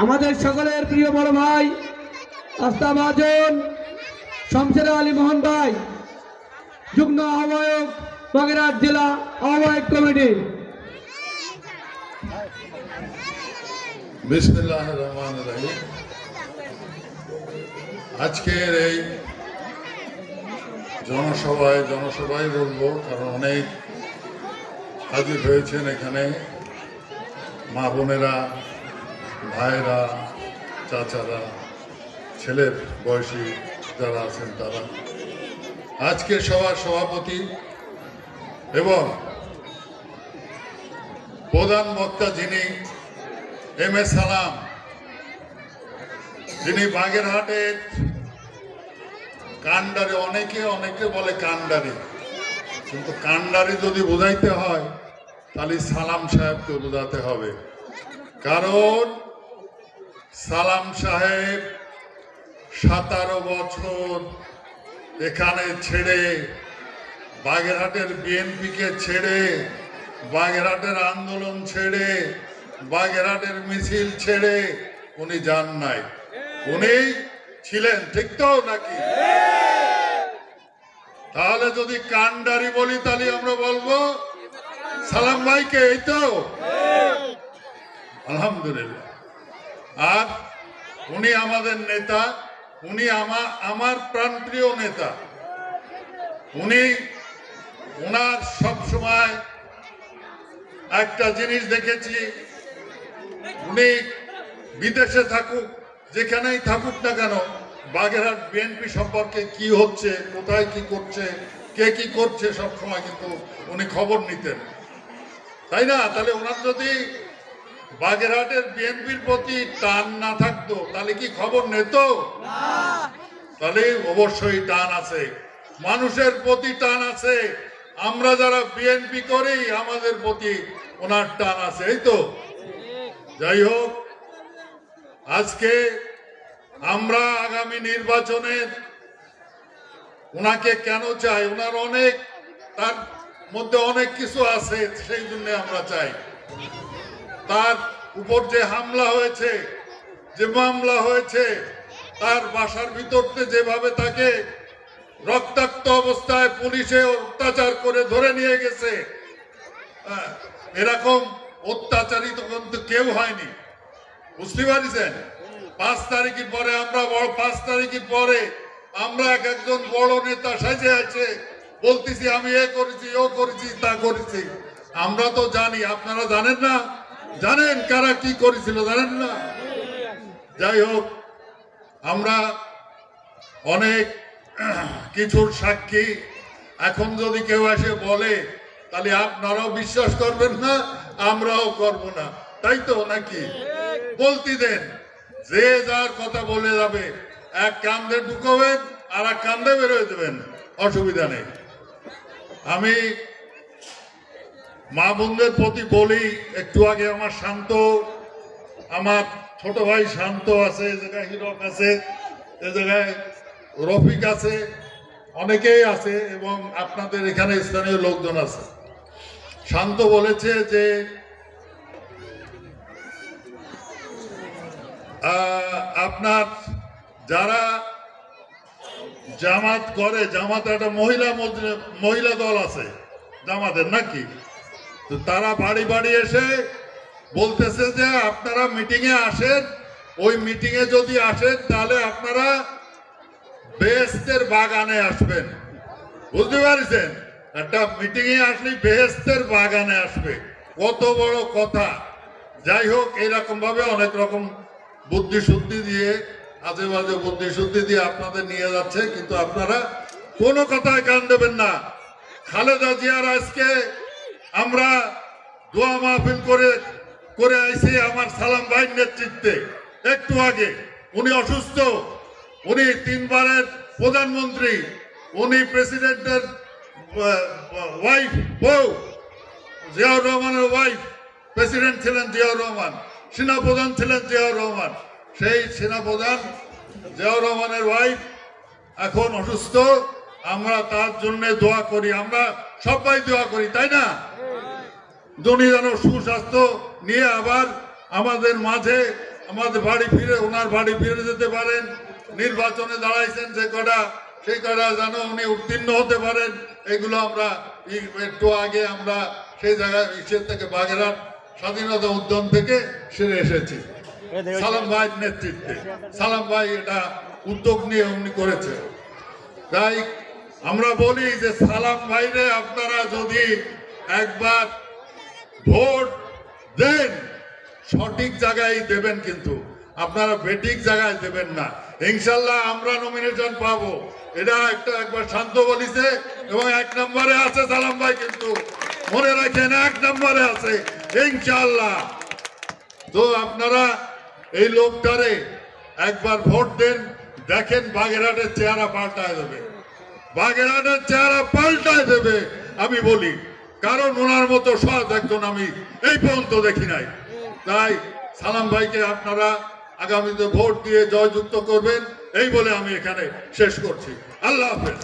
আমাদের সকলের প্রিয় বড় ভাই আস্থা মহাজন শমশের আলী মোহন ভাই, যুগ্ম আহ্বায়ক বাগেরহাট জেলা আহ্বায়ক কমিটি। বিসমিল্লাহির রহমানির রহিম। আজকের এই জনসভায় বলবো, কারণ অনেক হাজির হয়েছেন এখানে, মা বোনেরা, ভাইরা, চাচারা, ছেলের বয়সী যারা আছেন তারা। আজকে সভার সভাপতি এবং প্রধান বক্তা যিনি এম এ সালাম, যিনি বাগেরহাটের কান্ডারি, অনেকে বলে কান্ডারি, কিন্তু কান্ডারি যদি বোঝাইতে হয় তাহলে সালাম সাহেবকে বোঝাতে হবে। কারণ সালাম সাহেব 17 বছর এখানে ছেড়ে, বাগেরহাটের বিএনপিকে ছেড়ে, বাগেরহাটের আন্দোলন ছেড়ে, বাগেরহাটের মিছিল ছেড়ে উনি যান নাই, উনি ছিলেন। ঠিক তো নাকি? তাহলে যদি কান্ডারি বলি তাহলে আমরা বলবো সালাম ভাইকে, এই তো আলহামদুলিল্লাহ। আর উনি আমাদের নেতা, উনি আমার প্রাণপ্রিয় নেতা। উনার সব সময় একটা জিনিস দেখেছি, উনি বিদেশে থাকুক, যেখানেই থাকুক না কেন, বাগেরহাট বিএনপি সম্পর্কে কি হচ্ছে, কোথায় কি করছে, কে কি করছে, সব সময় কিন্তু উনি খবর নিতেন, তাই না? তাহলে ওনার যদি বাগেরহাটের বিএনপির প্রতি টান না থাকতো তাহলে কি খবর নিত? তাহলে অবশ্যই টান আছে, মানুষের প্রতি টান আছে। আমরা যারা বিএনপি করি আমাদের প্রতি ওনার টান আছে, এই তো। যাই হোক, আজকে আমরা আগামী নির্বাচনে ওনাকে কেন চাই? ওনার তার মধ্যে অনেক কিছু আছে, সেই জন্য আমরা চাই। তার উপর যে হামলা হয়েছে, যে মামলা হয়েছে, তার বাসার ভিতরতে যেভাবে তাকে রক্তাক্ত অবস্থায় পুলিশে অত্যাচার করে ধরে নিয়ে গেছে, এরকম অত্যাচারিত কিন্তু কেউ হয়নি, বুঝতে পারছেন? 5 তারিখের পরে আমরা একজন বড় নেতা সাজে আছে বলতেছি আমি এ করেছি, ও করেছি, তা করেছি। আমরা তো জানি, আপনারা জানেন না? জানেন কারা কি করেছিল? জানেন না? যাই হোক, আমরা অনেক কিছুর সাক্ষী। এখন যদি কেউ এসে বলে তাহলে আপনারাও বিশ্বাস করবেন না, আমরাও করব না, তাই তো নাকি? বলতে দেন, যে যার কথা বলে যাবে, এক কান্দে ঢুকবেন আর এক কান্দে বেরোয় দেবেন, অসুবিধা নেই। আমি মা বোনদের প্রতি বলি, একটু আগে আমার ছোট ভাই শান্ত আছে, এ জায়গায় হিরক আছে, এ জায়গায় রফিক আছে, অনেকেই আছে, এবং আপনাদের এখানে স্থানীয় লোকজন আছে। শান্ত বলেছে যে আপনার যারা জামাত করে, জামাত একটা মহিলা দল আছে জামাতের নাকি, তো তারা বাড়ি বাড়ি এসে বলতেছে যে আপনারা মিটিংয়ে আসেন, ওই মিটিংয়ে যদি আসেন তাহলে আপনারা বেহেশতের বাগানে আসবেন, বুঝতে পারছেন? একটা মিটিংয়ে আসলে বেহেশতের বাগানে আসবে, কত বড় কথা। যাই হোক, এইরকম ভাবে অনেক রকম বুদ্ধিশুদ্ধি দিয়ে, আজে বাজে বুদ্ধিশুদ্ধি দিয়ে আপনাদের নিয়ে যাচ্ছে, কিন্তু আপনারা কোনো কথায় কান দেবেন না। খালেদা জিয়ার আজকে আমরা দোয়া মাহফিল করে আইছি আমার সালাম ভাইয়ের নেতৃত্বে। একটু আগে উনি অসুস্থ, উনি 3 বারের প্রধানমন্ত্রী, উনি প্রেসিডেন্টের ওয়াইফ, বউ, জিয়াউর রহমানের ওয়াইফ প্রেসিডেন্ট ছিলেন জিয়াউর রহমান, সেনাপ্রধান ছিলেন জিয়াউর রহমান। সেই সেনাপ্রধান জিয়াউর রহমানের ওয়াইফ এখন অসুস্থ, আমরা তার জন্য দোয়া করি, আমরা সবাই দোয়া করি, তাই না? উনি যেন সুস্বাস্থ্য নিয়ে আবার আমাদের মাঝে আমাদের বাড়ি ফিরে ওনার বাড়ি ফিরে যেতে পারেন। নির্বাচনে দাঁড়াইছেন যে কটা সেই কটা যেন উনি উত্তীর্ণ হতে পারেন, এগুলো আমরা একটু আগে আমরা সেই জায়গায় ইসের থেকে বাগেরহাট স্বাধীনতা উদ্যান থেকে সেরে এসেছি সালাম ভাইয়ের নেতৃত্বে। সালাম ভাই এটা উদ্যোগ নিয়ে উনি করেছে। তাই আমরা বলি যে সালাম ভাইরে আপনারা যদি একবার ভোট দেন সঠিক জায়গায় দেবেন, কিন্তু আপনারা বেঠিক জায়গায় দেবেন না। ইনশাল্লাহ আমরা নমিনেশন পাবো, এটা একবার শান্ত বলিছে এবং 1 নম্বরে আছে সালাম ভাই, কিন্তু মনে রাখেন 1 নম্বরে আছে ইনশাল্লাহ। তো আপনারা এই লোকটারে একবার ভোট দেন, দেখেন বাগেরহাটের চেহারা পাল্টায় দেবে, বাগেরহাটের চেহারা পাল্টায় দেবে আমি বলি, কারণ ওনার মতো সৎ একজন আমি এই পর্যন্ত দেখি নাই। তাই সালাম ভাইকে আপনারা আগামীতে ভোট দিয়ে জয়যুক্ত করবেন এই বলে আমি এখানে শেষ করছি। আল্লাহ হাফেজ।